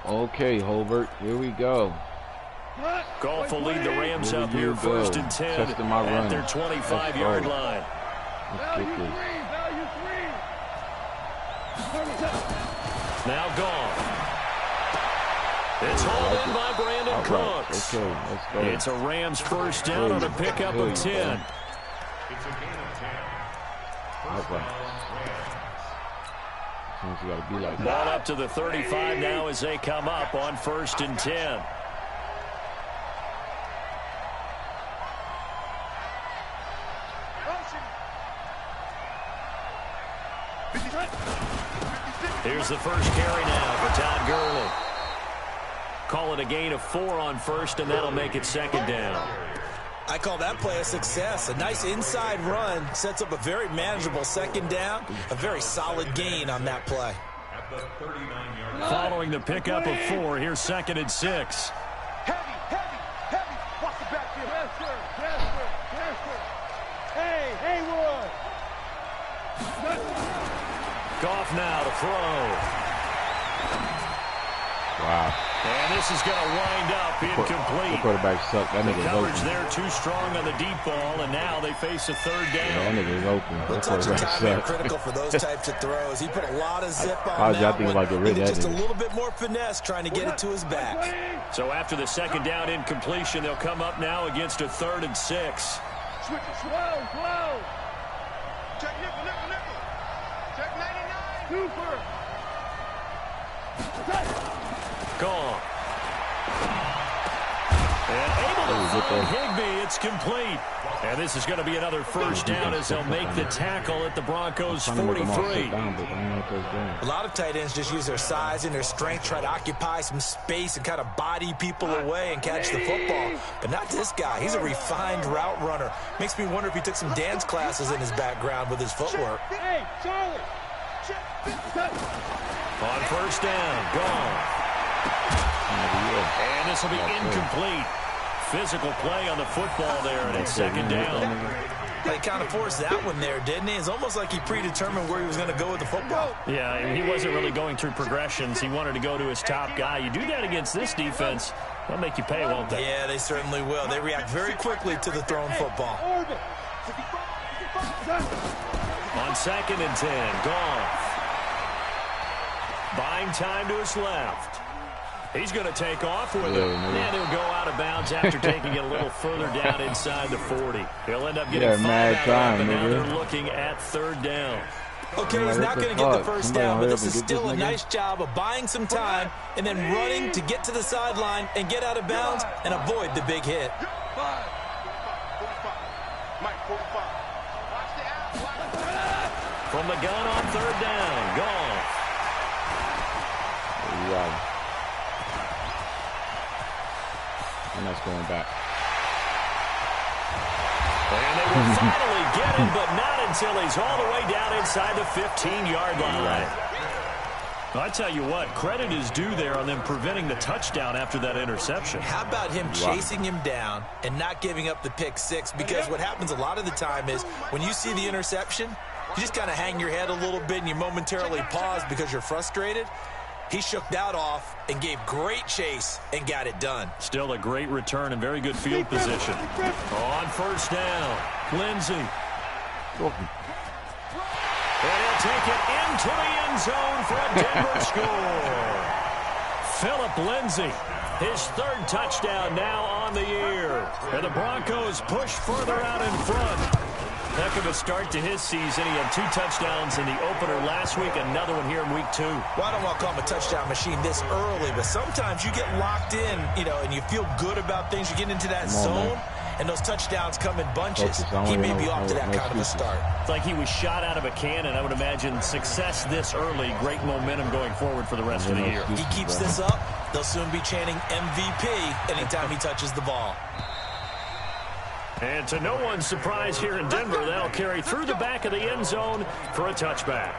Okay, Holbert, here we go. Goff will lead the Rams up here first and 10 at their 25-yard line. Let's get this. Now Goff. It's hauled in by Brandon Cooks. Okay, let's go. It's a Rams first down on a pickup of 10. It's a gain of 10. You gotta be like that. Ball up to the 35 now as they come up on first and 10. Here's the first carry now for Todd Gurley. Call it a gain of 4 on first, and that'll make it second down. I call that play a success. A nice inside run sets up a very manageable second down. A very solid gain on that play. At the 39-yard line. Following the pickup of 4, here's second and 6. Heavy. Watch the backfield. Transfer. Hey, Haywood. Goff now to throw. Wow. And this is going to wind up incomplete. The quarterback sucked. That nigga's Coverage open. there too strong on the deep ball, and now they face a third down. Yeah, that nigga's open. The touch of timing critical for those types of throws. He put a lot of zip on that one. Like just a little bit more finesse trying to get it to his back. So after the second down incompletion, they'll come up now against a 3rd and 6. Switch it slow. Check nickel. Check 99. Super. Gone. And able to find Higbee. It's complete. And this is going to be another first down as they'll make the tackle at the Broncos' 43. A lot of tight ends just use their size and their strength, try to occupy some space and kind of body people away and catch the football. But not this guy. He's a refined route runner. Makes me wonder if he took some dance classes in his background with his footwork. Hey, Charlie. On first down, Gone. And this will be incomplete. Physical play on the football there, and it's second down. He kind of forced that one there, didn't he? It's almost like he predetermined where he was going to go with the football. Yeah, he wasn't really going through progressions. He wanted to go to his top guy. You do that against this defense, they'll make you pay, won't they? Yeah, they certainly will. They react very quickly to the thrown football. On second and 10, Goff. Buying time to his left. He's going to take off with it, and he'll go out of bounds after taking it a little further down inside the 40. He'll end up getting 5 out of that, but now they're looking at 3rd down. Okay, he's not going to get the first down, but this is still a nice job of buying some time and then running to get to the sideline and get out of bounds and avoid the big hit. From the gun on 3rd down, Goff. Yeah. And that's going back. And they will finally get him, but not until he's all the way down inside the 15-yard line. I tell you what, credit is due there on them preventing the touchdown after that interception. How about him chasing him down and not giving up the pick 6? Because what happens a lot of the time is when you see the interception, you just kind of hang your head a little bit and you momentarily pause because you're frustrated. He shook that off and gave great chase and got it done. Still a great return and very good field position. On first down, Lindsey. And he'll take it into the end zone for a Denver score. Phillip Lindsey, his 3rd touchdown now on the year. And the Broncos push further out in front. Heck of a start to his season. He had 2 touchdowns in the opener last week, another one here in week 2. Well, I don't want to call him a touchdown machine this early, but sometimes you get locked in, and you feel good about things. You get into that zone, and those touchdowns come in bunches. He may be off to that kind of a start. It's like he was shot out of a cannon. I would imagine success this early, great momentum going forward for the rest of the year. He keeps this up, they'll soon be chanting MVP anytime he touches the ball. And to no one's surprise here in Denver, that'll carry through the back of the end zone for a touchback.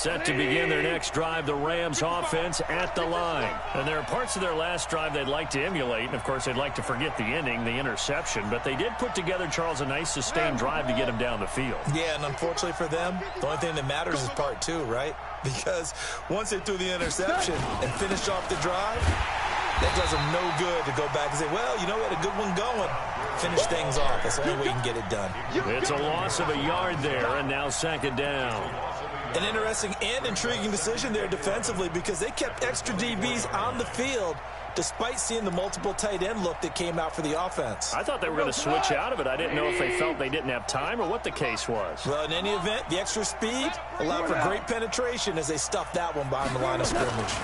set to begin their next drive, the Rams offense at the line. And there are parts of their last drive they'd like to emulate, and, of course, they'd like to forget the ending, the interception. But they did put together, Charles, a nice sustained drive to get them down the field. Yeah, and unfortunately for them, the only thing that matters is part two, right? Because once they threw the interception and finished off the drive, that does them no good to go back and say, well, you know, we had a good one going. Finish things off. That's the only way you can get it done. It's a loss of a yard there, and now second down. An interesting and intriguing decision there defensively because they kept extra DBs on the field despite seeing the multiple tight end look that came out for the offense. I thought they were going to switch out of it. I didn't know if they felt they didn't have time or what the case was. Well, in any event, the extra speed allowed for great penetration as they stuffed that one behind the line of scrimmage.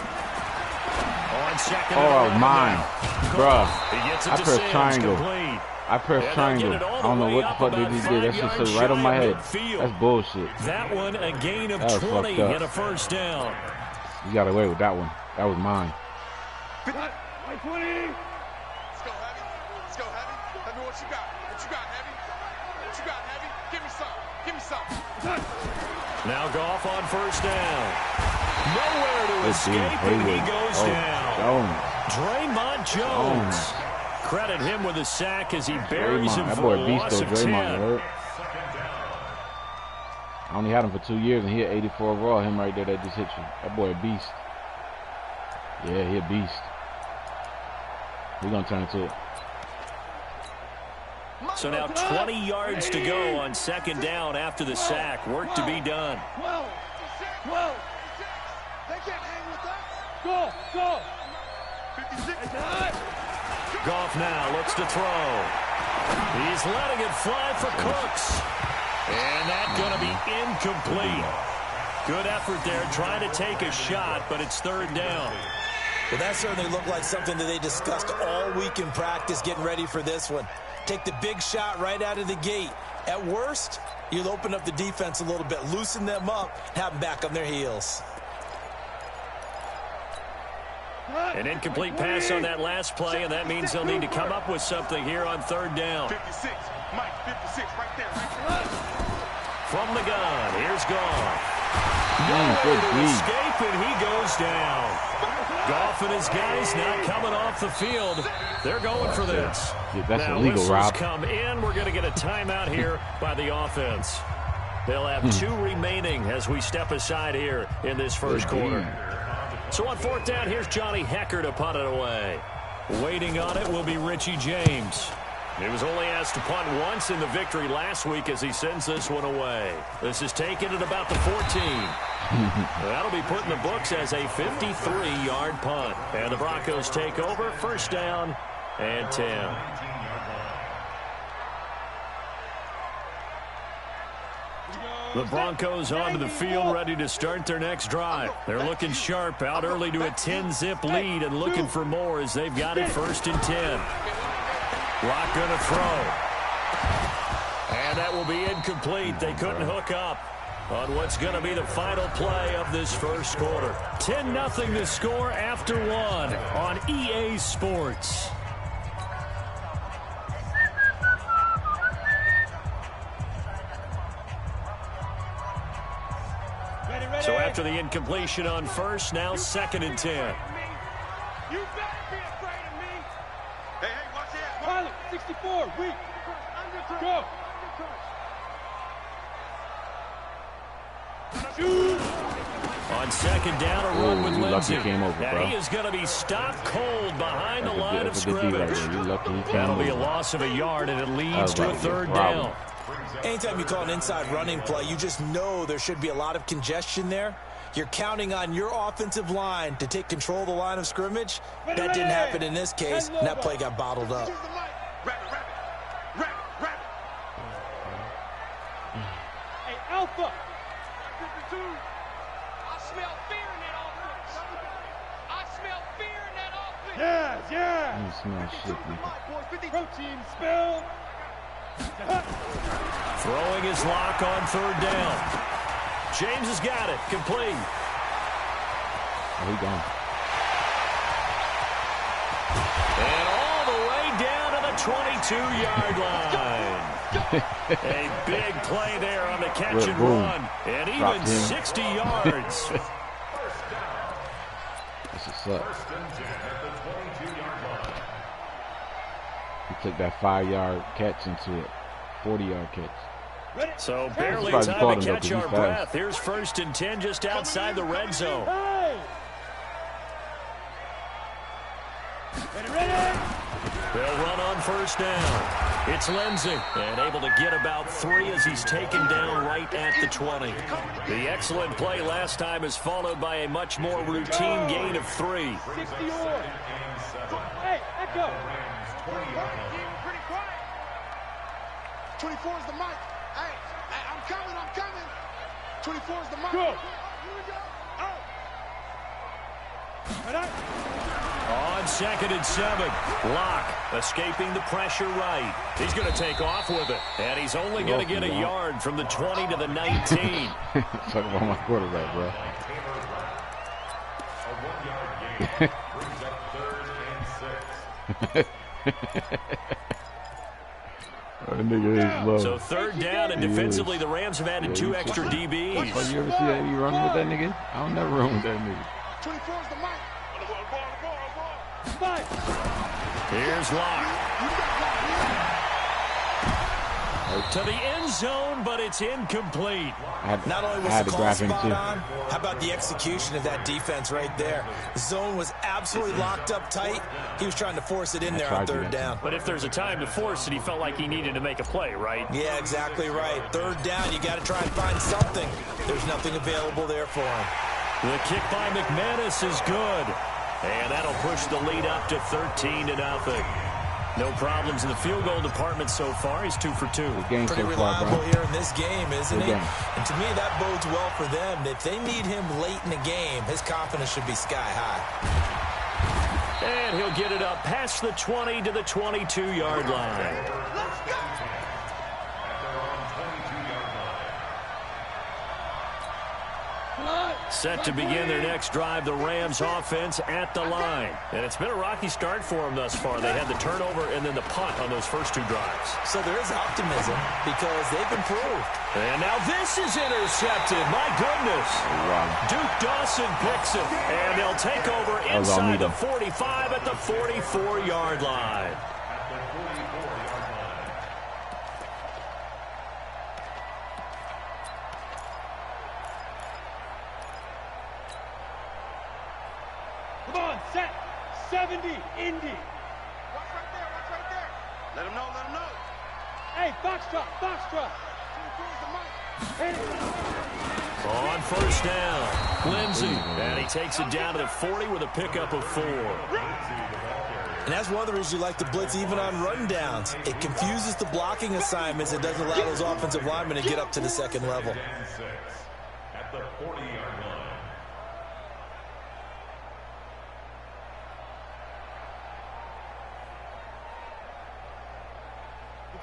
On second mine. Bruh. He gets it I to pressed Sims, triangle. complete. I pressed triangle. I don't know what the fuck did he do. That shit stood right on my head. That's bullshit. That one a gain of That was 20 fucked up. and a first down. You got away with that one. That was mine. 20. Let's go, Heavy. Let's go, Heavy. Heavy, what you got? What you got, Heavy? What you got, Heavy? Give me some. Give me some. Now Goff on first down. Nowhere to Let's see. escape, and he goes down. Jones. Draymond Jones. Credit him with a sack as he buries him That for a boy beast loss though, of 10. Draymond. I only had him for 2 years, and he had 84 overall. Him right there that just hit you. That boy a beast. Yeah, he a beast. We're going to turn to it. So now 20 yards to go on second down after the sack. Work to be done. 12. 12. They can't hang with us. Go. 56. Goff now looks to throw. He's letting it fly for Cooks. And that's going to be incomplete. Good effort there, trying to take a shot, but it's third down. Well, that certainly looked like something that they discussed all week in practice getting ready for this one. Take the big shot right out of the gate. At worst, you'll open up the defense a little bit, loosen them up, have them back on their heels. An incomplete pass on that last play, and that means they'll need to come up with something here on third down. 56. Mike, 56, right there. From the gun, here's Goff. Good To beat. escape, and he goes down. Goff and his guys not coming off the field. They're going for this. Yeah, that's now, illegal, whistles Rob. come in. We're going to get a timeout here by the offense. They'll have 2 remaining as we step aside here in this first quarter. So on fourth down, here's Johnny Hecker to punt it away. Waiting on it will be Richie James. He was only asked to punt once in the victory last week as he sends this one away. This is taken at about the 14. That'll be put in the books as a 53-yard punt. And the Broncos take over, first down and 10. The Broncos onto the field, ready to start their next drive. They're looking sharp, out early to a 10-zip lead and looking for more as they've got it first and 10. Rock going to throw. And that will be incomplete. They couldn't hook up on what's going to be the final play of this first quarter. 10-0 to score after one on EA Sports. So after the incompletion on first, now second and 10. You better be afraid of me. Hey, watch that. Pilot, 64, weak. Go. Shoot. On second down, a run with you lucky Lindsey. he came over, Now bro. he is going to be stopped cold behind the line of That's a good D right scrimmage. there. You lucky he came That'll be a over. loss of a yard, and it leads was to a about to get a third problem. down. Anytime you call an inside running play, you just know there should be a lot of congestion there. You're counting on your offensive line to take control of the line of scrimmage. That didn't happen in this case, and that play got bottled up. Rabbit. Hey, Alpha. I smell fear in that offense. I smell fear in that offense. Yeah. You smell shit, nigga. Protein spill. Throwing his lock on third down. James has got it. Complete. Oh, he gone. And all the way down to the 22-yard line. A big play there on the catch and run. And even 60 yards. That's what's up. He took that 5-yard catch into a 40-yard catch. So barely time to catch our breath. Here's 1st and 10 just outside the red zone. They'll run on 1st down. It's Lindsey, and able to get about 3 as he's taken down right at the 20. The excellent play last time is followed by a much more routine gain of 3. 60 yards. Hey, let go. 24 is the mic. Hey, I'm coming. 24 is the mic. Go. On 2nd and 7, Locke escaping the pressure right. He's going to take off with it, and he's only going to get a yard from the 20 to the 19. Talk about my quarterback, bro. That nigga is low. So 3rd down, and defensively, the Rams have added 2 extra DBs. Oh, you ever see that? You running with that nigga? I don't never run with that nigga. 24 is the mic. Here's Locke. To the end zone, but it's incomplete. Not only was the call spot on, how about the execution of that defense right there? The zone was absolutely locked up tight. He was trying to force it in there on 3rd down. But if there's a time to force it, he felt like he needed to make a play, right? Yeah, exactly right. 3rd down, you got to try and find something. There's nothing available there for him. The kick by McManus is good. And that'll push the lead up to 13-0. No problems in the field goal department so far. He's 2 for 2. Pretty reliable here in this game, isn't he? And to me, that bodes well for them. If they need him late in the game, his confidence should be sky high. And he'll get it up past the 20 to the 22-yard line. Let's go. Set to begin their next drive, the Rams offense at the line. And it's been a rocky start for them thus far. They had the turnover and then the punt on those first 2 drives. So there is optimism because they've improved. And now this is intercepted. My goodness. Wow. Duke Dawson picks it. And they'll take over inside the 45 at the 44-yard line. Come on, set. 70, Indy. Watch right there. Let him know. Hey, Foxtrot. 24 is the mic. On 1st down, Lindsey. And he takes it down to the 40 with a pickup of 4. And that's one of the reasons you like to blitz even on run downs. It confuses the blocking assignments. It doesn't allow those offensive linemen to get up to the 2nd level. At the 40-yard line.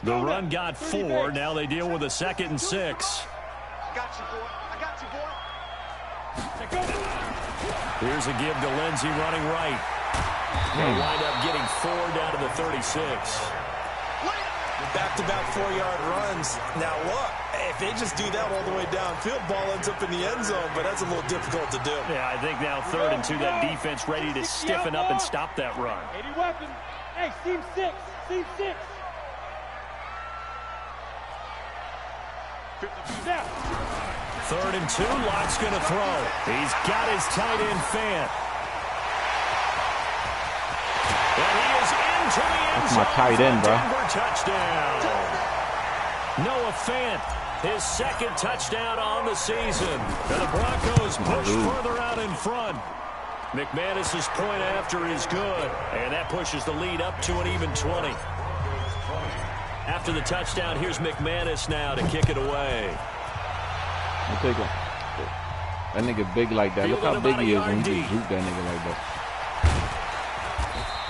The run got 4. Now they deal with a 2nd and 6. I got you, boy. Here's a give to Lindsey running right. They'll wind up getting 4 down to the 36. Back-to-back 4-yard runs. Now look, if they just do that all the way downfield, ball ends up in the end zone, but that's a little difficult to do. Yeah, I think now 3rd and 2, that defense ready to stiffen up and stop that run. 80 weapon. Hey, seam 6. 3rd and 2, Locke's going to throw. He's got his tight end Fant. And he is into the end zone. That's my tight end, bro. Denver touchdown. Noah Fant, his 2nd touchdown on the season. And the Broncos push further out in front. McManus's point after is good. And that pushes the lead up to an even 20. After the touchdown, here's McManus now to kick it away. I'll take it. That nigga big like that. Look how big he is when he just juke that nigga like that.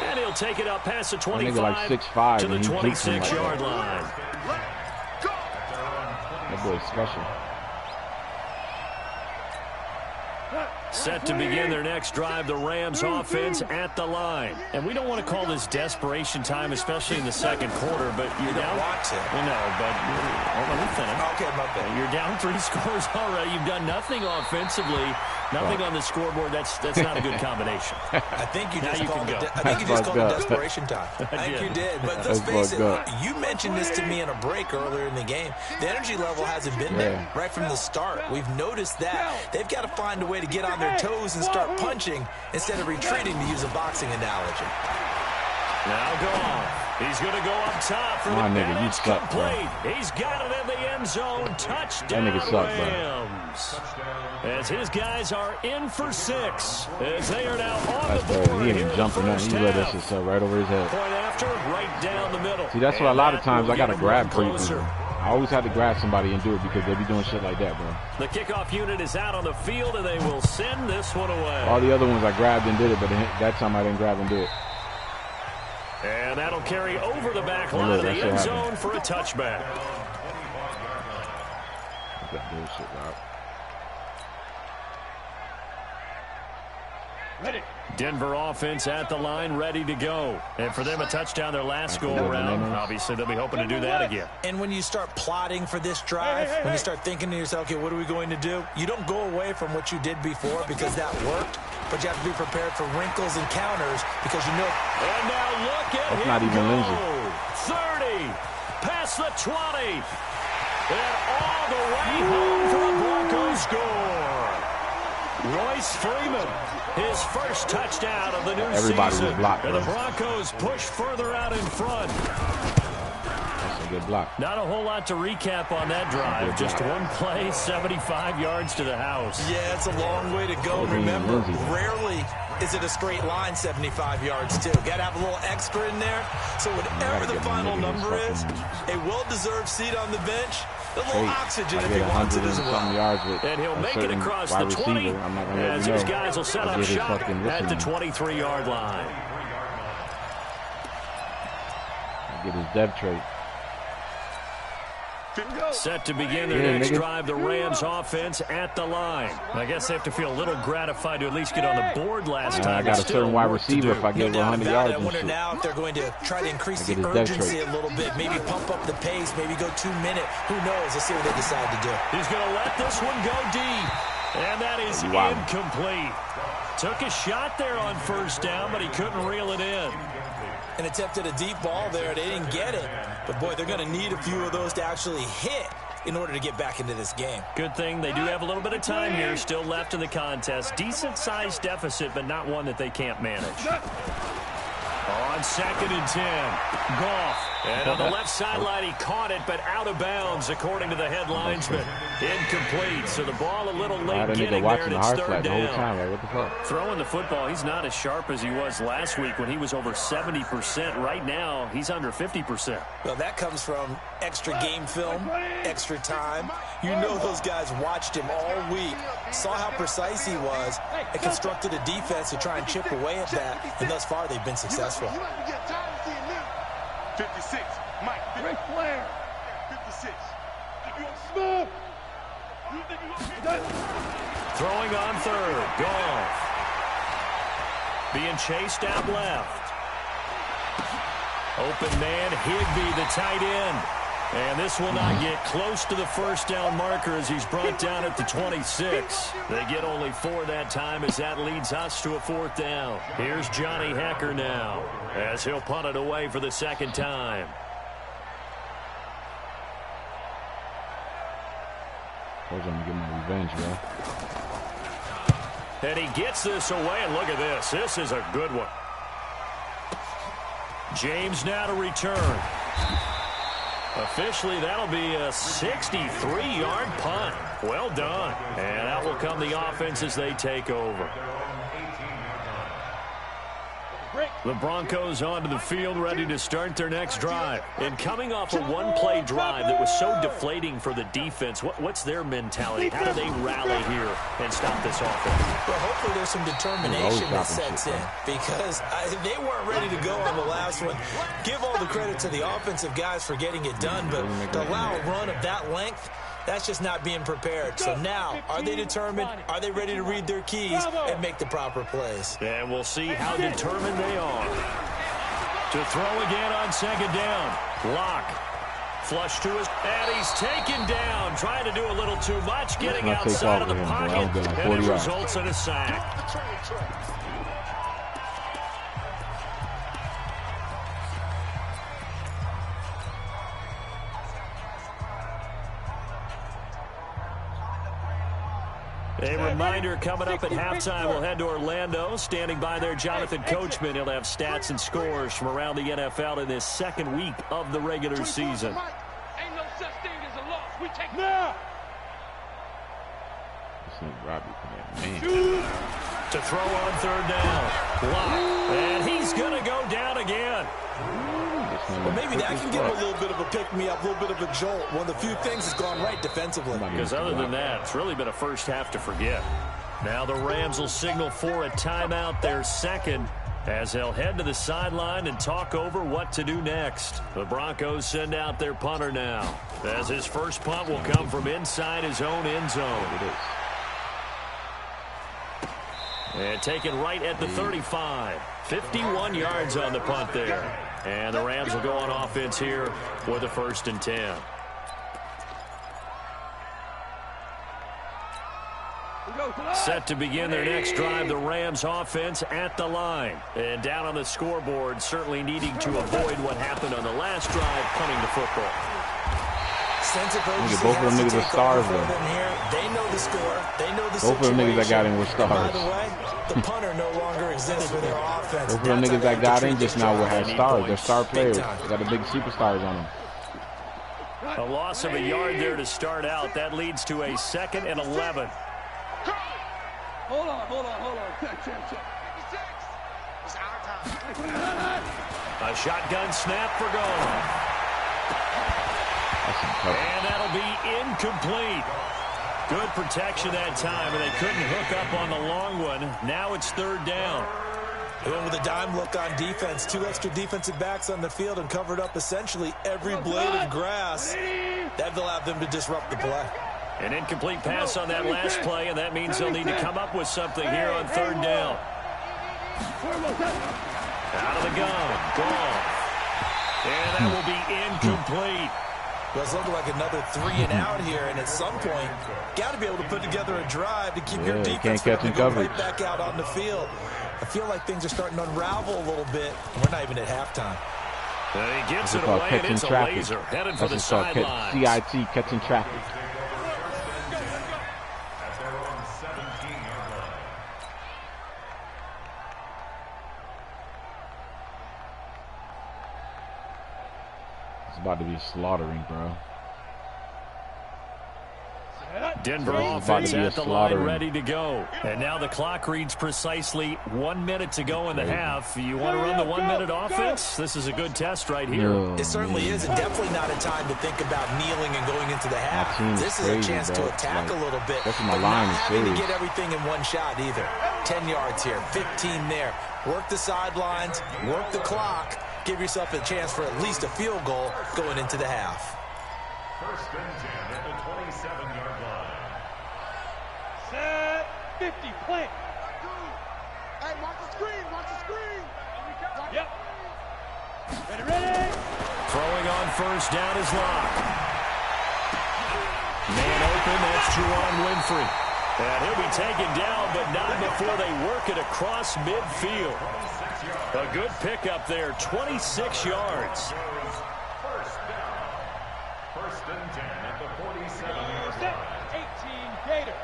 And he'll take it up past the 25 that nigga like 6'5" to the and he jukes him like 26-yard that. line. That boy's special. Set to begin their next drive, the Rams offense at the line. And we don't want to call this desperation time, especially in the second quarter, but you're down. Want to. I know, but let me finish. Okay, my bad. You're down 3 scores already. You've done nothing offensively, nothing on the scoreboard. That's not a good combination. I think you just called it. I think you That's just called it fucked up. desperation time. I think you did. But let's That's face it, fucked up. you mentioned this to me in a break earlier in the game. The energy level hasn't been there right from the start. We've noticed that. They've got to find a way to get on their toes and start punching instead of retreating, to use a boxing analogy. Now Goff. He's going to go up top for My the nigga, you it's suck, bro. complete. He's got it in the end zone. Touchdown, That nigga suck, bro. Rams. As his guys are in for 6. As they are now on That's the board. crazy. He ain't here even in jumping the nothing. first He let that half. shit set right over his head. Point after, right down the middle. See, that's why a And lot of that times will I got to get grab him pretty closer. people. I always had to grab somebody and do it because they be doing shit like that, bro. The kickoff unit is out on the field, and they will send this one away. All the other ones I grabbed and did it, but that time I didn't grab and do it. And that'll carry over the back Oh, line look, of the that shit end happened. zone for a touchback. That bullshit, Rob. Denver offense at the line, ready to go. And for them, a touchdown their last go around. Obviously, they'll be hoping to do that again. And when you start plotting for this drive, when you start thinking to yourself, okay, what are we going to do? You don't go away from what you did before because that worked, but you have to be prepared for wrinkles and counters because you know. And now look at That's him not even go. Lindsey. 30, past the 20, and all the way home for a Broncos score. Royce Freeman, his first touchdown of the new Everybody was season. blocked, And the bro. Broncos push further out in front. That's a good block. Not a whole lot to recap on that drive. Just one play, 75 yards to the house. Yeah, it's a long way to go. Remember, rarely is it a straight line 75 yards, too. Got to have a little extra in there. So whatever the final number is, a well-deserved seat on the bench, a little oxygen if he wants it as well. Yards with And he'll make it across the 20 as his guys will set up shop at the 23-yard line. Get his dev trait. Set to begin their next drive, the Rams offense at the line. I guess they have to feel a little gratified to at least get on the board last time. I got a certain wide receiver if I get 100 yards. I wonder now if they're going to try to increase the urgency a little bit, maybe pump up the pace, maybe go 2 minute. Who knows? Let's see what they decide to do. He's going to let this one go deep, and that is incomplete. Took a shot there on first down, but he couldn't reel it in. And attempted a deep ball there. They didn't get it. But, boy, they're going to need a few of those to actually hit in order to get back into this game. Good thing they do have a little bit of time here still left in the contest. Decent-sized deficit, but not one that they can't manage. On 2nd and 10, Goff. And on the left sideline, he caught it, but out of bounds, according to the head linesman. Incomplete, so the ball a little late getting there, and it's third down. Like, what the fuck? Throwing the football, he's not as sharp as he was last week when he was over 70%. Right now, he's under 50%. Well, that comes from extra game film, extra time. You know those guys watched him all week, saw how precise he was, and constructed a defense to try and chip away at that, and thus far they've been successful. 56, Mike. Ric Flair. 56. Smooth. Throwing on third, Goff. Being chased out left. Open man, Higbee, the tight end. And this will not get close to the first down marker as he's brought down at the 26. They get only 4 that time as that leads us to a 4th down. Here's Johnny Hecker now as he'll punt it away for the second time. I'm gonna get my revenge, bro. And he gets this away, and look at this. This is a good one. James now to return. Officially, that'll be a 63-yard punt. Well done. And out will come the offense as they take over. The Broncos onto the field, ready to start their next drive. And coming off a one-play drive that was so deflating for the defense, what's their mentality? How do they rally here and stop this offense? Well, hopefully there's some determination that sets in because they weren't ready to go on the last one. Give all the credit to the offensive guys for getting it done, but to allow a run of that length, That's just not being prepared. So now, are they determined? Are they ready to read their keys and make the proper plays? And we'll see how determined they are. To throw again on second down. Lock. Flush to his, and he's taken down. Trying to do a little too much, getting outside of the pocket, and it results in a sack. A reminder coming up at halftime. We'll head to Orlando. Standing by there, Jonathan Coachman. He'll have stats and scores from around the NFL in this second week of the regular season. Ain't no such thing as a loss. We take Now. This ain't Robbie, man. To throw on third down. Block. And he's going to go down again. Well, maybe that can give him a little bit of a pick-me-up, a little bit of a jolt. One of the few things that's gone right defensively. Because other than that, it's really been a first half to forget. Now the Rams will signal for a timeout, their second, as they'll head to the sideline and talk over what to do next. The Broncos send out their punter now, as his first punt will come from inside his own end zone. And taken right at the 35. 51 yards on the punt there. And the Rams will go on offense here with a 1st and 10. Set to begin their next drive, the Rams offense at the line. And down on the scoreboard, certainly needing to avoid what happened on the last drive, punting the football. Both of them niggas are stars, though. They know the score. They know the situation. Both of them niggas that got in were stars. By the way, the punter no longer exists for their offense. Both of them niggas that got in just now had stars. They're star players. They got the big superstars on them. A loss of a yard there to start out. That leads to a 2nd and 11. Hold on. Check. It's our time. A shotgun snap for goal. And that'll be incomplete. Good protection that time, and they couldn't hook up on the long one. Now it's 3rd down. They went with a dime look on defense. 2 extra defensive backs on the field and covered up essentially every blade of grass. That allowed them to disrupt the play. An incomplete pass on that last play, and that means they'll need to come up with something here on 3rd down. Out of the gun. Gone. And that will be incomplete. Well, it's looking like another 3 and out here, and at some point, got to be able to put together a drive to keep your defense from having to go right back out on the field. I feel like things are starting to unravel a little bit. We're not even at halftime. And he gets it away, and it's a laser headed for the sideline. CIT, catching traffic. About to be slaughtering, bro. Denver offense at the line, ready to go. And now the clock reads precisely 1 minute to go in the half. You want to run the 1 minute offense? This is a good test right here. It certainly is, and definitely not a time to think about kneeling and going into the half. This is a chance to attack a little bit, but not having to get everything in one shot either. 10 yards here, 15 there. Work the sidelines, work the clock. Give yourself a chance for at least a field goal going into the half. 1st and 10 at the 27-yard line. Set 50, plant. Hey, watch the screen. Yep. Ready. Throwing on 1st down is Lock. Man open, that's Juwan Winfrey. And he'll be taken down, but not before they work it across midfield. A good pickup there, 26 yards. 1st and 10 at the 47-yard line. 18, Gator.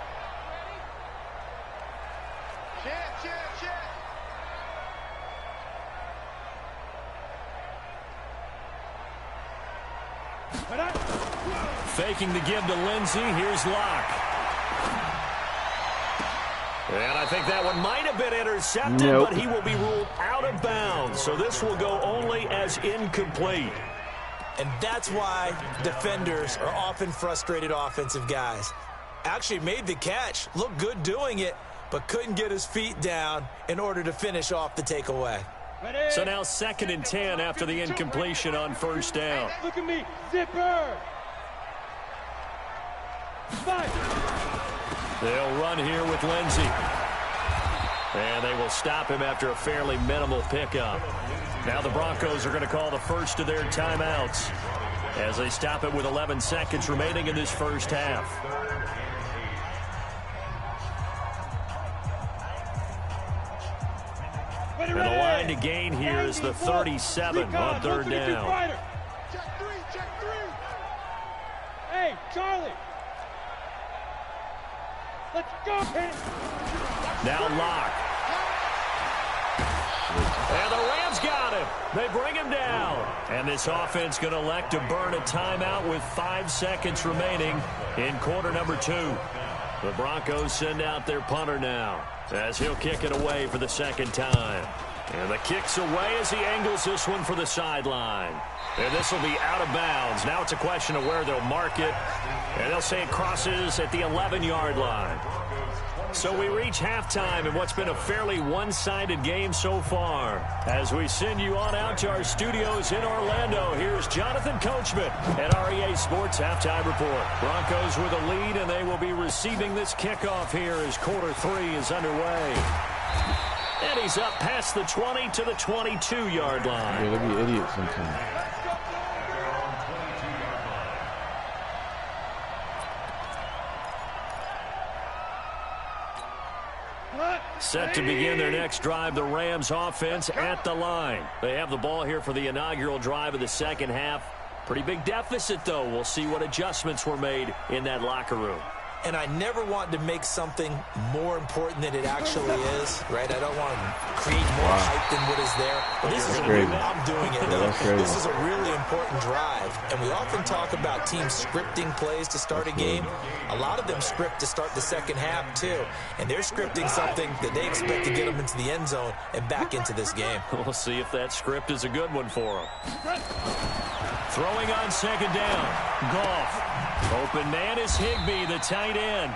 Faking the give to Lindsey. Here's Locke. And I think that one might have been intercepted, but he will be ruled out of bounds. So this will go only as incomplete. And that's why defenders are often frustrated offensive guys. Actually made the catch, looked good doing it, but couldn't get his feet down in order to finish off the takeaway. So now 2nd and 10 after the incompletion on 1st down. Look at me, zipper. They'll run here with Lindsey. And they will stop him after a fairly minimal pickup. Now the Broncos are going to call the first of their timeouts as they stop it with 11 seconds remaining in this first half. And the line to gain here is the 37 on third down. Check three. Hey, Charlie. Let's go. Now Locke. And the Rams got him. They bring him down. And this offense going to elect to burn a timeout with 5 seconds remaining in quarter number 2. The Broncos send out their punter now as he'll kick it away for the second time. And the kick's away as he angles this one for the sideline. And this will be out of bounds. Now it's a question of where they'll mark it. And they'll say it crosses at the 11-yard line. So we reach halftime in what's been a fairly one-sided game so far. As we send you on out to our studios in Orlando, here's Jonathan Coachman at REA Sports Halftime Report. Broncos with a lead, and they will be receiving this kickoff here as quarter 3 is underway. And he's up past the 20 to the 22-yard line. Yeah, they be idiots sometimes. Set to begin their next drive, the Rams offense at the line. They have the ball here for the inaugural drive of the second half. Pretty big deficit, though. We'll see what adjustments were made in that locker room. And I never want to make something more important than it actually is, right? I don't want to create more hype than what is there. But this is I'm doing it, though. This is a really important drive. And we often talk about teams scripting plays to start a game. A lot of them script to start the second half, too. And they're scripting something that they expect to get them into the end zone and back into this game. We'll see if that script is a good one for them. Throwing on second down. Goff. Open man is Higbee, the tight end.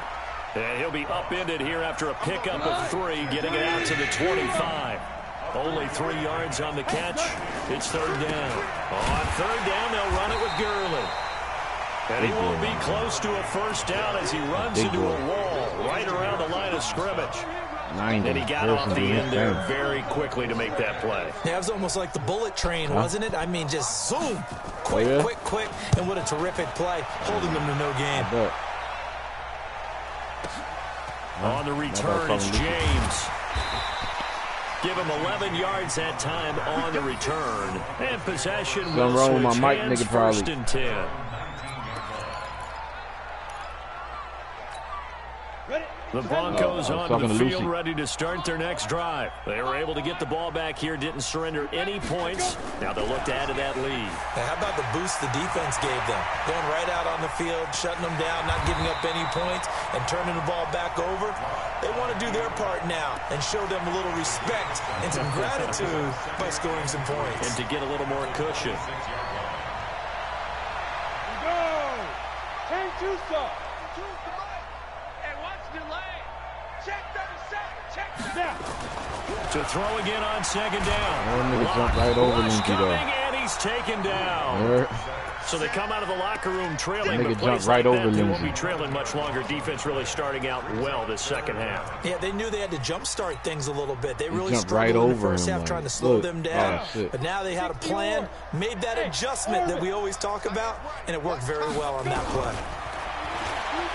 And he'll be upended here after a pickup of 3, getting it out to the 25. Only 3 yards on the catch. It's third down. On third down, they'll run it with Gurley. And he will be close to a first down as he runs into a wall right around the line of scrimmage. And he got off the end there very quickly to make that play. Yeah, it was almost like the bullet train, wasn't it? I mean, just zoom. Quick, quick. And what a terrific play, holding them to no gain. On the return, it's James. Give him 11 yards that time on the return. And possession will switch hands, first and 10. The Broncos on the field ready to start their next drive. They were able to get the ball back here, didn't surrender any points. Now they'll look to add to that lead. Now, how about the boost the defense gave them? Going right out on the field, shutting them down, not giving up any points, and turning the ball back over. They want to do their part now and show them a little respect and some gratitude by scoring some points. And to get a little more cushion. Go! 10-2 stop. To throw again on second down. Nigga jumped right over Lindsey there. And he's taken down. So they come out of the locker room trailing, but plays right like over that, they won't be trailing much longer. Defense really starting out well this second half. Yeah, they knew they had to jumpstart things a little bit. They really struggled right in the over first half trying to slow them down. But now they had a plan, made that adjustment that we always talk about, and it worked very well on that play.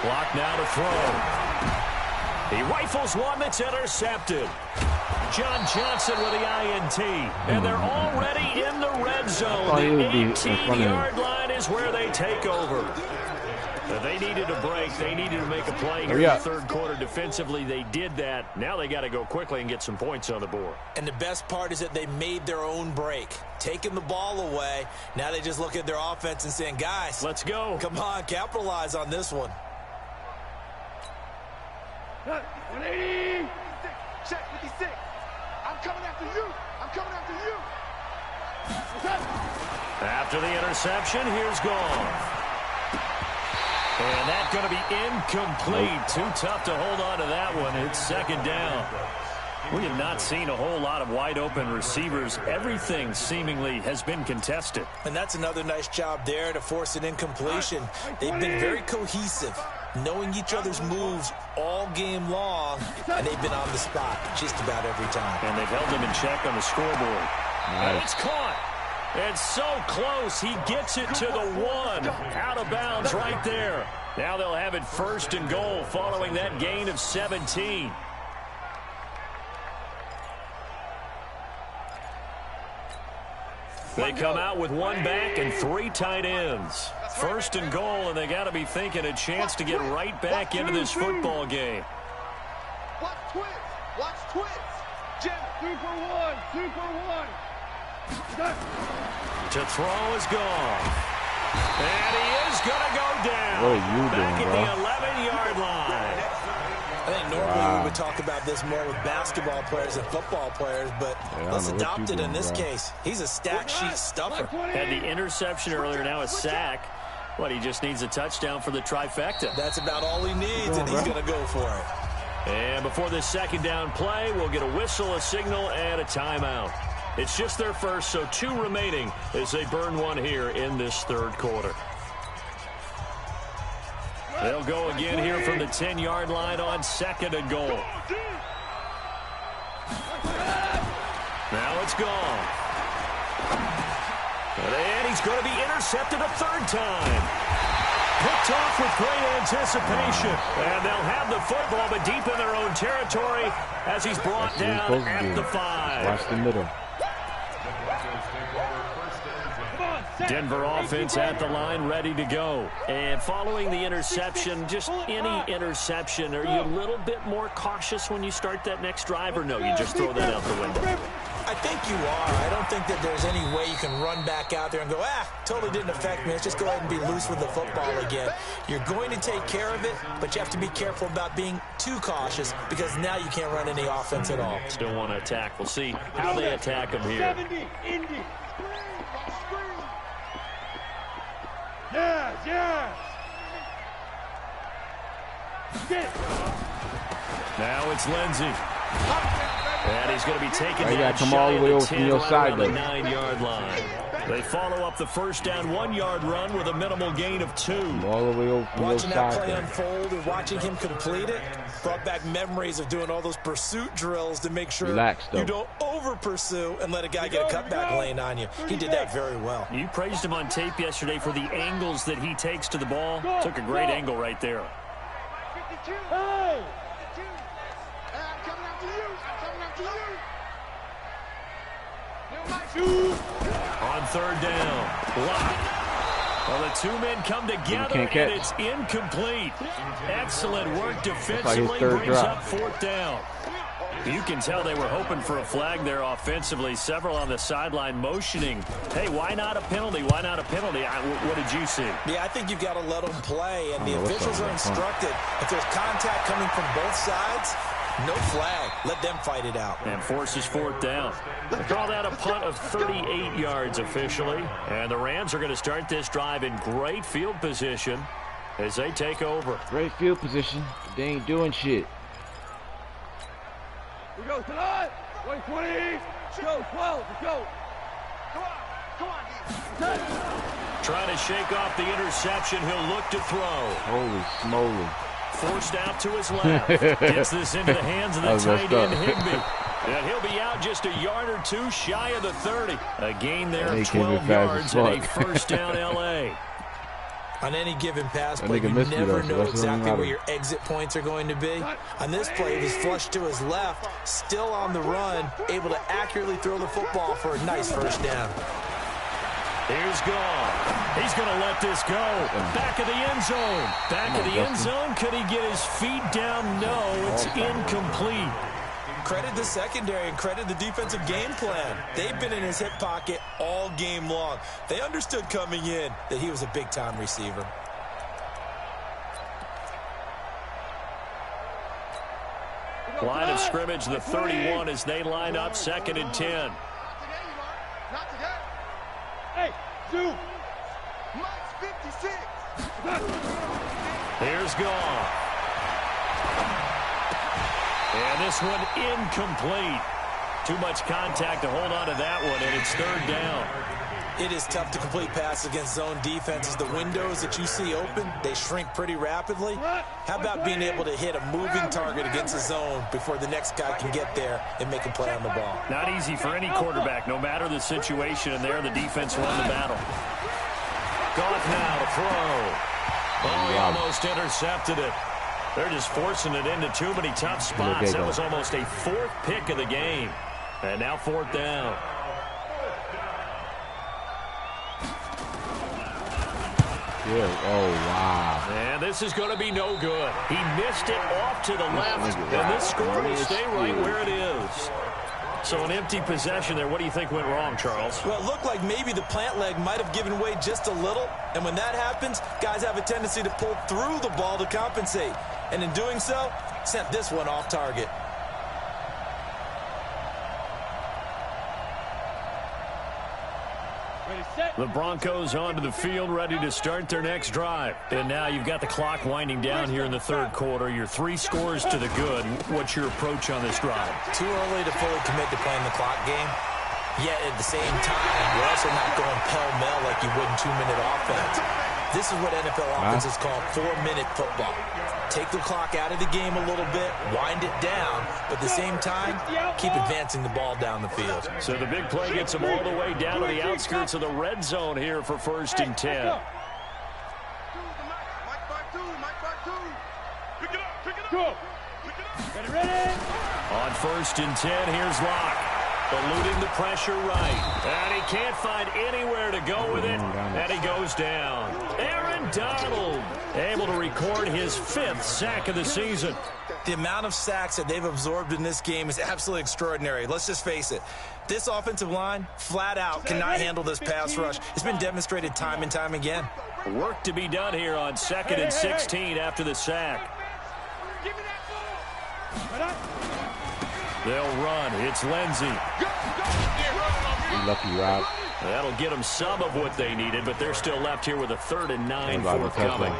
Block now to throw. He rifles one that's intercepted. John Johnson with the INT. And they're already in the red zone. The 18-yard line is where they take over. They needed a break. They needed to make a play here in the third quarter. Defensively, they did that. Now they got to go quickly and get some points on the board. And the best part is that they made their own break. Taking the ball away. Now they just look at their offense and saying, guys, let's go. Come on, capitalize on this one. 180. Check 56. I'm coming after you. I'm coming after you. After the interception, here's Goff. And that's going to be incomplete. Too tough to hold on to that one. It's second down. We have not seen a whole lot of wide-open receivers. Everything seemingly has been contested. And that's another nice job there to force an incompletion. They've been very cohesive. knowing each other's moves all game long, and they've been on the spot just about every time. And they've held them in check on the scoreboard. And it's caught. It's so close. He gets it to the 1. Out of bounds right there. Now they'll have it 1st and goal following that gain of 17. They come out with 1 back and 3 tight ends. 1st and goal, and they got to be thinking a chance to get right back into this football game. Watch twist. Watch twist. Jim. 2 for 1. 2 for 1. To throw is gone. And he is going to go down. What are you back doing, at bro? the 11-yard line. I think normally we would talk about this more with basketball players and football players, but let's adopt it in this case. He's a stat sheet stuffer. Had the interception earlier, now a sack. What, he just needs a touchdown for the trifecta. That's about all he needs, and he's going to go for it. And before this 2nd down play, we'll get a whistle, a signal, and a timeout. It's just their first, so 2 remaining as they burn 1 here in this 3rd quarter. They'll go again here from the 10-yard line on 2nd and goal. Now it's gone. And he's going to be intercepted a 3rd time. Picked off with great anticipation. And they'll have the football, but deep in their own territory as he's brought down at the 5. Watch the middle. Denver offense at the line, ready to go. And following the interception, just any interception, are you a little bit more cautious when you start that next drive, or no, you just throw that out the window? I think you are. I don't think that there's any way you can run back out there and go, totally didn't affect me. Let's just go ahead and be loose with the football again. You're going to take care of it, but you have to be careful about being too cautious because now you can't run any offense at all. Still want to attack. We'll see how they attack them here. 70, Indy. Yes, yes. Now it's Lindsey. And he's going to be taken You down gotta come all the way over from your side, the though. 9-yard line. They follow up the 1st down 1-yard run with a minimal gain of 2. All the way over from your Watching that side. play There. unfold and watching him complete it brought back memories of doing all those pursuit drills to make sure Relax, though. you don't over-pursue and let a guy get a cutback lane on you. He did that very well. You praised him on tape yesterday for the angles that he takes to the ball. Took a great angle right there. 52. Hey! I'm coming after you. I'm coming after you. On 3rd down, blocked. Well, the 2 men come together, can't catch. and it's incomplete. Excellent work like defensively, his third brings drop. up 4th down. You can tell they were hoping for a flag there offensively. Several on the sideline motioning. Hey, why not a penalty? Why not a penalty? What did you see? Yeah, I think you've got to let them play, and the what's officials up, are man? instructed. If there's contact coming from both sides, no flag. Let them fight it out. And forces 4th down. They call that a punt of 38 yards officially. And the Rams are going to start this drive in great field position as they take over. Great field position. They ain't doing shit. We go tonight. 120. Let's go. 12. Let's go. Come on, Trying to shake off the interception. He'll look to throw. Holy smoly. Forced out to his left. Gets this into the hands of the tight end, Higbee. And he'll be out just a yard or 2 shy of the 30. A gain there of 12 yards and a 1st down L.A. On any given pass That play, nigga you missed me, never though, so know that's what exactly matter. where your exit points are going to be. On this play, he was flushed to his left, still on the run, able to accurately throw the football for a nice 1st down. Here's Gall. He's going to let this go. Back of the end zone. Back of the end zone. Could he get his feet down? No, it's incomplete. Credit the secondary and credit the defensive game plan. They've been in his hip pocket all game long. They understood coming in that he was a big-time receiver. Line of scrimmage, the 31 as they line up 2nd and 10. Not today. Hey, Zoo. Mike's 56. Here's Gall. And this one incomplete. Too much contact to hold on to that one, and it's third down. It is tough to complete passes against zone defenses. The windows that you see open, they shrink pretty rapidly. How about being able to hit a moving target against a zone before the next guy can get there and make a play on the ball? Not easy for any quarterback, no matter the situation, and there the defense won the battle. Goff now to throw. Oh, he almost intercepted it. They're just forcing it into too many tough spots. That was almost a fourth pick of the game. And now fourth down. Yeah. Oh, wow. And this is going to be no good. He missed it off to the left, and this score will stay right where it is. So an empty possession there. What do you think went wrong, Charles? Well, it looked like maybe the plant leg might have given way just a little. And when that happens, guys have a tendency to pull through the ball to compensate. And in doing so, sent this one off target. The Broncos onto the field, ready to start their next drive. And now you've got the clock winding down here in the third quarter. You're 3 scores to the good. What's your approach on this drive? Too early to fully commit to playing the clock game. Yet at the same time, you're also not going pell-mell like you would in 2-minute offense. This is what NFL offenses call 4-minute football. Take the clock out of the game a little bit, wind it down, but at the same time, keep advancing the ball down the field. So the big play gets them all the way down to the outskirts of the red zone here for 1st and 10. On 1st and 10, here's Locke. Eluding the pressure right. And he can't find anywhere to go with it. And he goes down. Aaron Donald able to record his 5th sack of the season. The amount of sacks that they've absorbed in this game is absolutely extraordinary. Let's just face it. This offensive line, flat out, cannot handle this pass rush. It's been demonstrated time and time again. Work to be done here on 2nd and 16 after the sack. They'll run. It's Lindsey. Lucky Rob. That'll get them some of what they needed, but they're still left here with a 3rd and 9 forthcoming.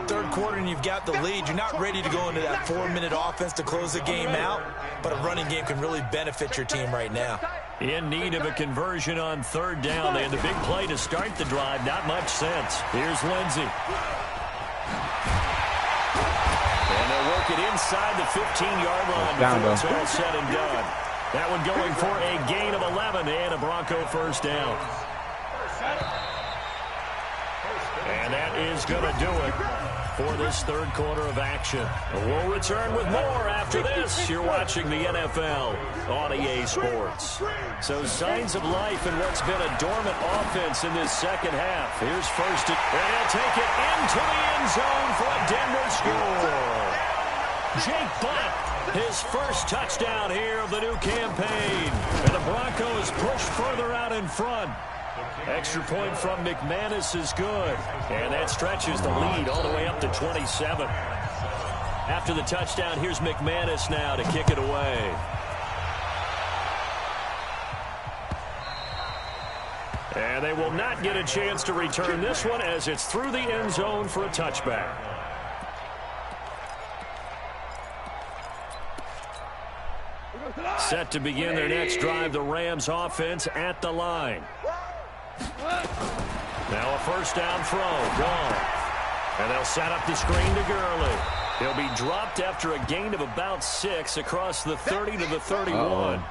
Third quarter and you've got the lead. You're not ready to go into that 4-minute offense to close the game out, but a running game can really benefit your team right now. In need of a conversion on 3rd down. They had the big play to start the drive. Not much sense. Here's Lindsey. And they'll work it inside the 15-yard line before it's all said and done. That one going for a gain of 11 and a Bronco 1st down. And that is going to do it for this third quarter of action. We'll return with more after this. You're watching the NFL on EA Sports. So signs of life in what's been a dormant offense in this second half. Here's 1st, and he'll take it into the end zone for a Denver score. Jake Butt, his 1st touchdown here of the new campaign. And the Broncos push further out in front. Extra point from McManus is good. And that stretches the lead all the way up to 27. After the touchdown, here's McManus now to kick it away. And they will not get a chance to return this one as it's through the end zone for a touchback. Set to begin their next drive, the Rams offense at the line. Now a 1st down throw, gone. And they'll set up the screen to Gurley. He'll be dropped after a gain of about 6 across the 30 to the 31.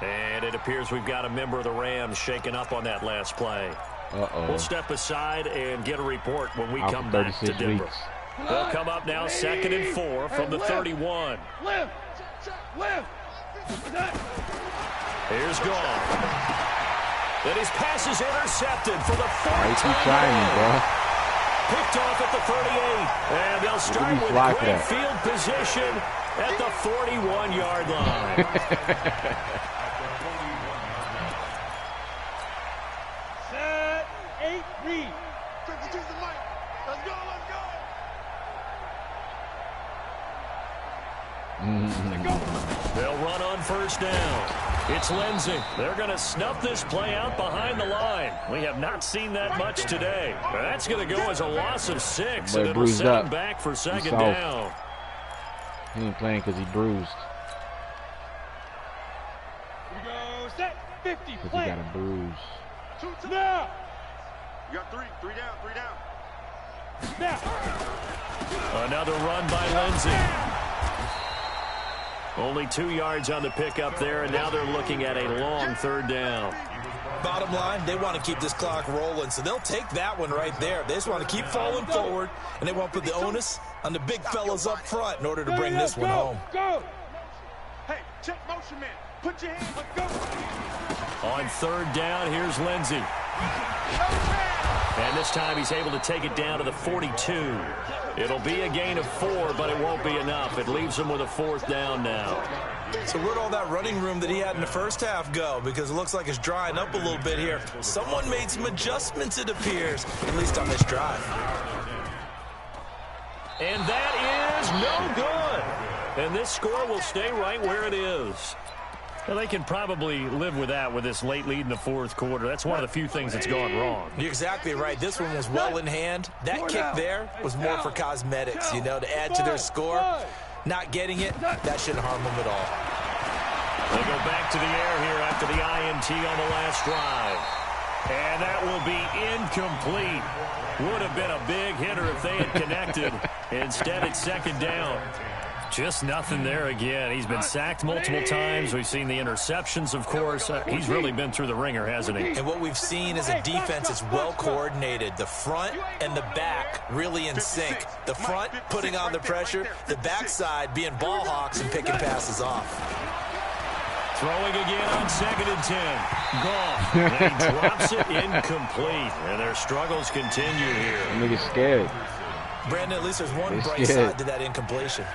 And it appears we've got a member of the Rams shaken up on that last play. We'll step aside and get a report when we come back to Denver. They'll come up now 2nd and 4 from the 31. Here's Goff. Then his pass is intercepted for the 4th time. Picked off at the 38. And they'll start with great field position at the 41-yard line. Set, 8, read. Let's go, let's go. They'll run on 1st down. It's Lindsey. They're going to snuff this play out behind the line. We have not seen that much today. That's going to go as a loss of 6, and it'll set him back for 2nd down. He ain't playing because he bruised. Here we go. 50. Because he got a bruise. Now. You got three down. Now. Another run by Lindsey. Only 2 yards on the pickup there, and now they're looking at a long third down. Bottom line, they want to keep this clock rolling, so they'll take that one right there. They just want to keep falling forward, and they want to put the onus on the big fellas up front in order to bring this one home. Go. Hey, check motion, man. Put your hands. Go. On third down, here's Lindsey. And this time he's able to take it down to the 42. It'll be a gain of 4, but it won't be enough. It leaves him with a 4th down now. So where'd all that running room that he had in the first half go? Because it looks like it's drying up a little bit here. Someone made some adjustments, it appears, at least on this drive. And that is no good. And this score will stay right where it is. Well, they can probably live with that with this late lead in the 4th quarter. That's one of the few things that's gone wrong. You're exactly right. This one was well in hand. That kick there was more for cosmetics, you know, to add to their score. Not getting it, that shouldn't harm them at all. They go back to the air here after the INT on the last drive. And that will be incomplete. Would have been a big hitter if they had connected. Instead, it's 2nd down. Just nothing there again. He's been sacked multiple times. We've seen the interceptions, of course. He's really been through the ringer, hasn't he? And what we've seen is a defense that's well coordinated. The front and the back really in sync. The front putting on the pressure. The backside being ball hawks and picking passes off. Throwing again on 2nd and 10. Goff. And he drops it incomplete. And their struggles continue here. Nigga's scared. Brandon, at least there's one bright side to that incompletion.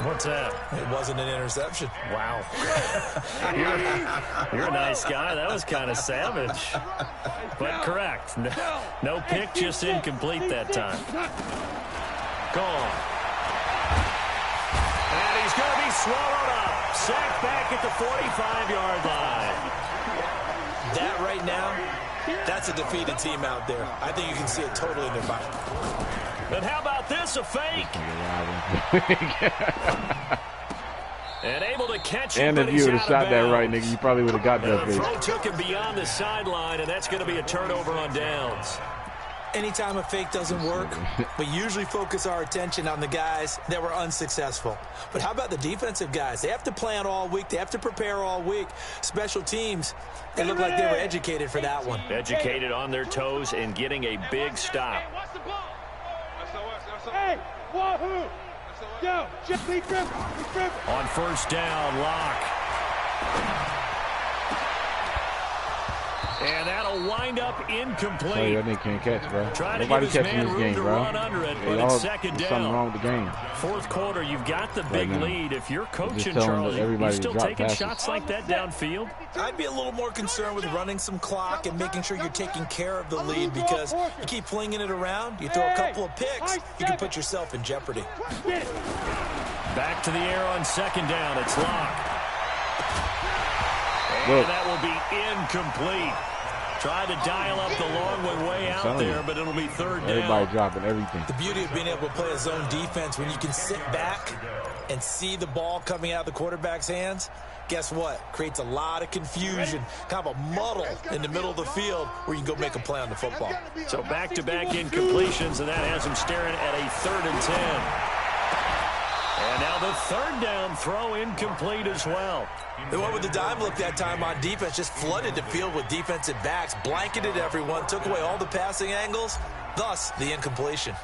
What's that? It wasn't an interception. Wow. You're a nice guy. That was kind of savage. But correct. No pick, just incomplete that time. Gone. And he's going to be swallowed up. Sacked back at the 45-yard line. That right now, that's a defeated team out there. I think you can see it totally in their body. And how about this, a fake? And able to catch him, and if you would have shot that right, nigga, you probably would have got that fake. fake. Throw took him beyond the sideline, and that's going to be a turnover on downs. Anytime a fake doesn't work, we usually focus our attention on the guys that were unsuccessful. But how about the defensive guys? They have to plan all week. They have to prepare all week. Special teams, they look like they were educated for that one. Educated on their toes and getting a big stop. Hey, wahoo! Go, just be driven. On 1st down, Locke. And that'll wind up incomplete. Sorry, that nigga can't catch, bro. Nobody catching this game, bro. Under it, hey, but it's 2nd down. Something wrong with the game. 4th quarter, you've got the big lead. If you're coaching, telling Charles, you still taking passes. shots like that downfield? I'd be a little more concerned with running some clock and making sure you're taking care of the lead, because you keep flinging it around, you throw a couple of picks, you can put yourself in jeopardy. Back to the air on 2nd down. It's Locke. And that will be incomplete. Tried to dial up the long way out there, but it'll be 3rd down. Everybody dropping everything. The beauty of being able to play a zone defense, when you can sit back and see the ball coming out of the quarterback's hands, guess what? Creates a lot of confusion, kind of a muddle in the middle of the field where you can go make a play on the football. So back-to-back incompletions, and that has him staring at a 3rd and 10. And now the 3rd down throw incomplete as well. They went with the dime look that time on defense, just flooded the field with defensive backs, blanketed everyone, took away all the passing angles, thus the incompletion.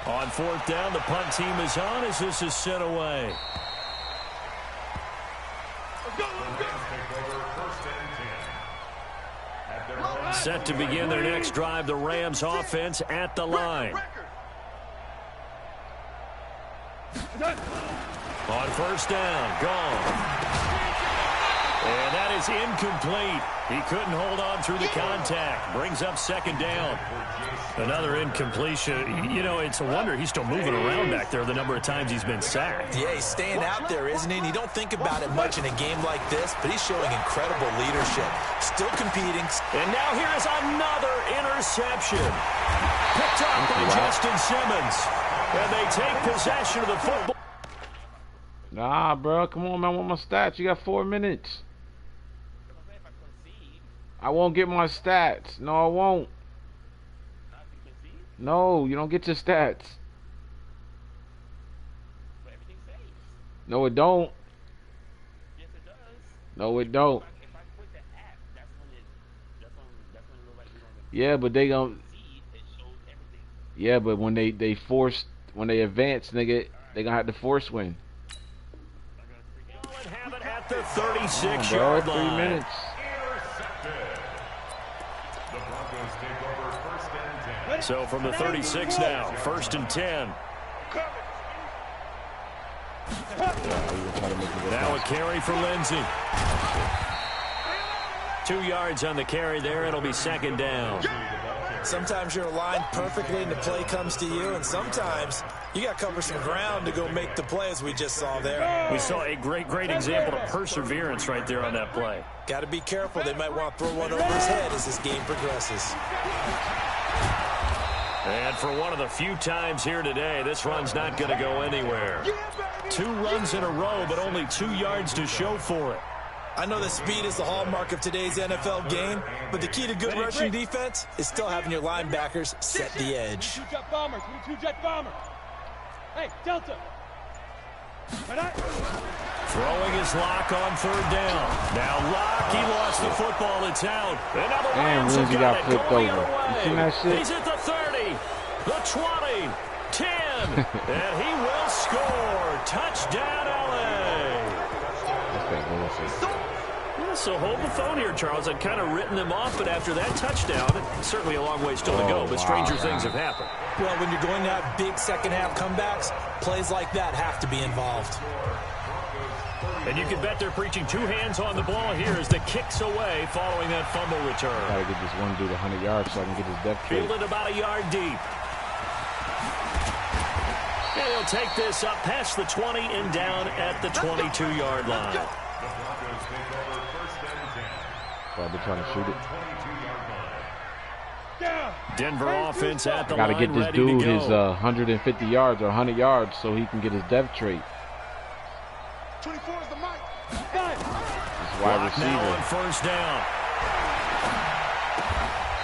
On 4th down, the punt team is on as this is sent away. Set to begin their next drive, the Rams offense at the line. On 1st down, gone. And that is incomplete. He couldn't hold on through the contact. Brings up 2nd down. Another incompletion. You know, it's a wonder he's still moving around back there the number of times he's been sacked. Yeah, he's staying out there, isn't he? And you don't think about it much in a game like this, but he's showing incredible leadership. Still competing. And now here is another interception. Picked up by Justin Simmons. And they take possession of the football. Nah, bro. Come on, man. I want my stats. You got 4 minutes. I won't get my stats. No, I won't. No, you don't get your stats. No, it don't. No, it don't. Yeah, but they gon'. Yeah, but when they advance, nigga, they gonna have to force win. Have it at the 36 bro, yard 3 line. minutes. The Broncos take over first and 10. So from the 36 now, 1st and 10. Now a carry for Lindsey. 2 yards on the carry there. It'll be 2nd down. Sometimes you're aligned perfectly and the play comes to you, and sometimes you got to cover some ground to go make the play, as we just saw there. We saw a great example of perseverance right there on that play. Got to be careful. They might want to throw one over his head as this game progresses. And for one of the few times here today, this run's not going to go anywhere. 2 runs in a row, but only 2 yards to show for it. I know that speed is the hallmark of today's NFL game, but the key to good rushing defense is still having your linebackers set the edge. 2-jet bombers, 2-jet bombers. Hey, Delta. Throwing his Lock on 3rd down. Now Lock, he lost the football. It's out. And now the Damn, Rams have Lindsey got got it flipped going over. away. You seen that shit? He's at the 30, the 20, 10, and he will score. Touchdown, LA. That's that bullshit. Yeah, so hold the phone here, Charles. I'd kind of written them off, but after that touchdown, certainly a long way still to go, but stranger things have happened. Well, when you're going to have big second-half comebacks, plays like that have to be involved. And you can bet they're preaching 2 hands on the ball here as the kick's away following that fumble return. Gotta get this one dude 100 yards so I can get his depth trade. Fielded about a yard deep. And he'll take this up past the 20 and down at the 22-yard line. Probably trying to shoot it. Denver offense at the Gotta line, get this ready dude to go. his 150 yards or 100 yards so he can get his depth trait. 24 is the mic. This wide Lock now on receiver. 1st down.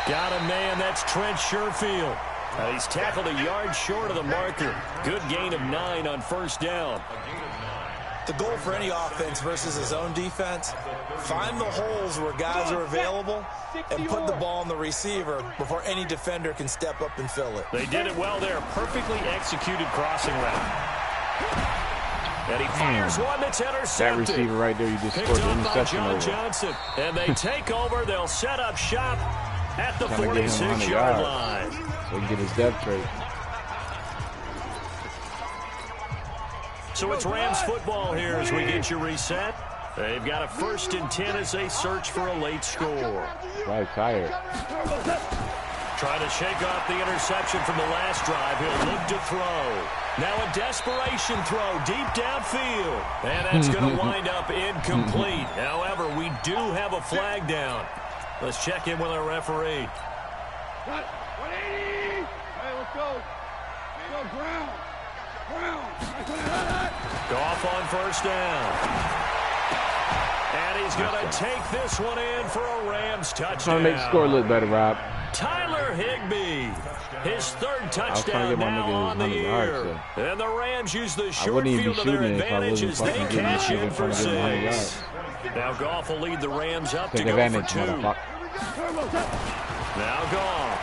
Got a man, that's Trent Sherfield. He's tackled a yard short of the marker. Good gain of 9 on 1st down. The goal for any offense versus his own defense, find the holes where guys are available and put the ball on the receiver before any defender can step up and fill it. They did it well there. Perfectly executed crossing route. And he fires one that's intercepted. That receiver right there, you just Picked scored the up by interception John over. Johnson. And they take over. They'll set up shop at the Trying to get him 100 46-yard yards line. so he can get his depth trait. So it's Rams football here as we get you reset. They've got a 1st and 10 as they search for a late score. Probably tired. Trying to shake off the interception from the last drive. He'll look to throw. Now a desperation throw deep downfield. And that's going to wind up incomplete. However, we do have a flag down. Let's check in with our referee. 180. Hey, let's go. Go ground. Goff on 1st down. And he's going to take this one in for a Rams touchdown. Trying to make the score look better, Rob. Tyler Higbee, his 3rd touchdown get my now nigga on the 100 year. yards, And the Rams use the short wouldn't even field be to their shooting if I advantage wasn't as they fucking getting cash shooting in in for front of getting 100 yards. 6. Now Goff will lead the Rams up to Take go for advantage, 2. motherfucker. Now Goff.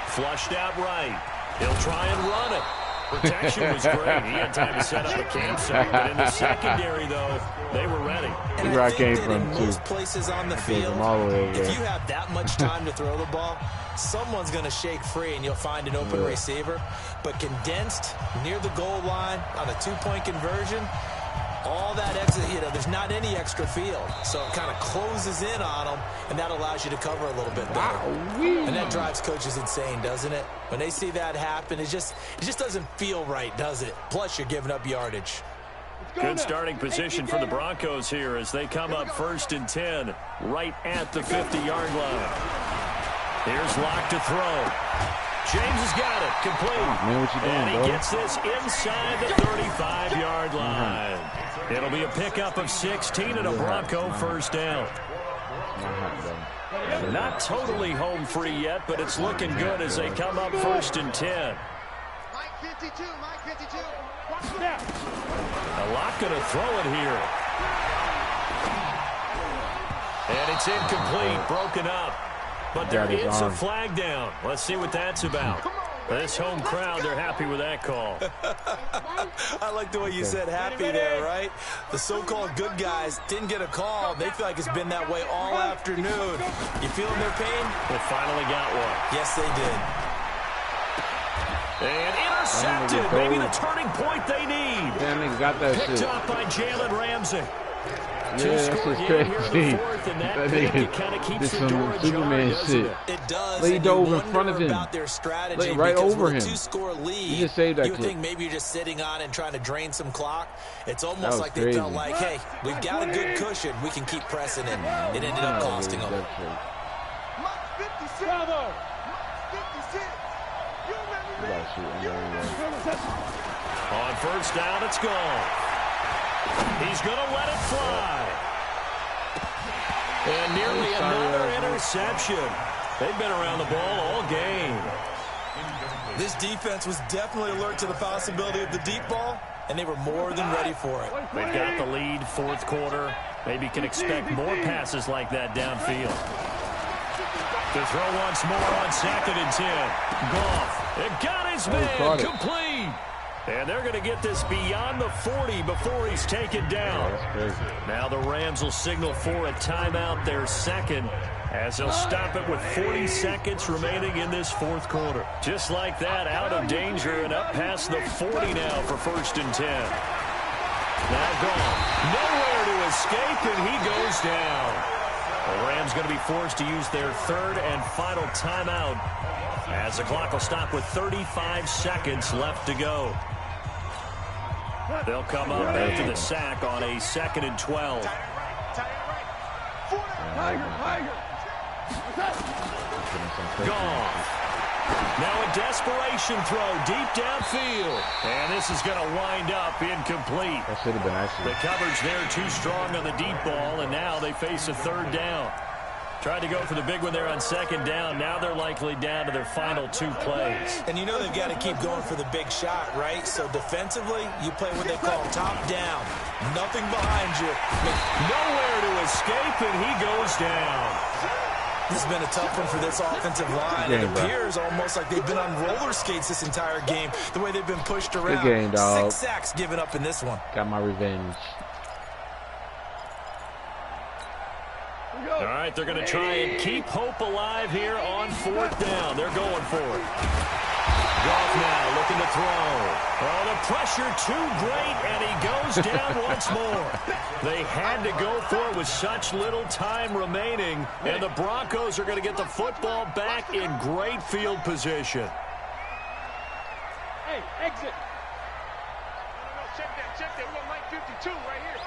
Flushed out right. He'll try and run it. Protection was great. He had time to set up a campsite. But in the secondary, though, they were ready. And Where I think came that from, in too. most places on the Came field, from all the way over if there. you have that much time to throw the ball, someone's going to shake free and you'll find an open receiver. But condensed near the goal line on a 2-point conversion, all that exit, there's not any extra field. So it kind of closes in on them, and that allows you to cover a little bit better. And that drives coaches insane, doesn't it? When they see that happen, it just doesn't feel right, does it? Plus, you're giving up yardage. Good starting position for the Broncos here as they come up 1st and 10 right at the 50-yard line. Here's Lock to throw. James has got it. Complete. Man, what you doing, and he bro? gets this inside the 35-yard line. It'll be a pickup of 16 and a Bronco first down. Not totally home free yet, but it's looking good as they come up 1st and 10. Mike 52, Mike 52. A lot going to throw it here. And it's incomplete, broken up. But there is a flag down. Let's see what that's about. This home crowd, they're happy with that call. I like the way you said happy there, right? The so-called good guys didn't get a call. They feel like it's been that way all afternoon. You feeling their pain? They finally got one. Yes, they did. And intercepted. Maybe the turning point they need. Damn, nigga got that Picked shit. up by Jalen Ramsey. Yeah, that's just crazy. That nigga did some Superman shit. It does. He dove in front of him. About their strategy, right over him. Two-score lead, He just saved that you would clip. think maybe you're just sitting on and trying to drain some clock. It's almost like they crazy. felt like, hey, we've got a good cushion. We can keep pressing it. It ended up costing them. Mike 56. Mike 56. You remember me? On first down, it's gone. He's going to let it fly. And nearly another interception. They've been around the ball all game. This defense was definitely alert to the possibility of the deep ball, and they were more than ready for it. They've got the lead, 4th quarter. Maybe can expect more passes like that downfield. To throw once more on 2nd and 10. Goff. It got his man. Complete. And they're going to get this beyond the 40 before he's taken down. Now the Rams will signal for a timeout, their second, as they'll stop it with 40 seconds remaining in this 4th quarter. Just like that, out of danger and up past the 40 now for 1st and 10. Now gone. Nowhere to escape, and he goes down. The Rams going to be forced to use their 3rd and final timeout as the clock will stop with 35 seconds left to go. They'll come up after the sack on a 2nd and 12. Gone. Now a desperation throw deep downfield. And this is going to wind up incomplete. That should have been actually. The coverage there too strong on the deep ball, and now they face a 3rd down. Tried to go for the big one there on 2nd down. Now they're likely down to their final 2 plays. And you know they've got to keep going for the big shot, right? So defensively, you play what they call top down. Nothing behind you. Nowhere to escape, and he goes down. This has been a tough one for this offensive line. It appears almost like they've been on roller skates this entire game, the way they've been pushed around. Good game, dog. 6 sacks given up in this one. Got my revenge. All right, they're going to try and keep hope alive here on 4th down. They're going for it. Goff now looking to throw. Oh, the pressure too great, and he goes down once more. They had to go for it with such little time remaining, and the Broncos are going to get the football back in great field position. Hey, exit. No, check that. We got Mike 52 right here.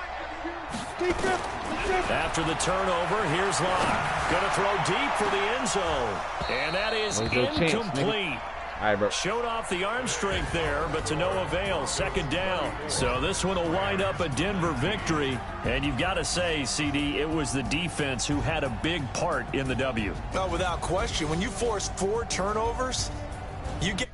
After the turnover, here's Locke. Going to throw deep for the end zone. And that is incomplete. All right, bro. Showed off the arm strength there, but to no avail. 2nd down. So this one will wind up a Denver victory. And you've got to say, CD, it was the defense who had a big part in the W. No, without question. When you force 4 turnovers, you get...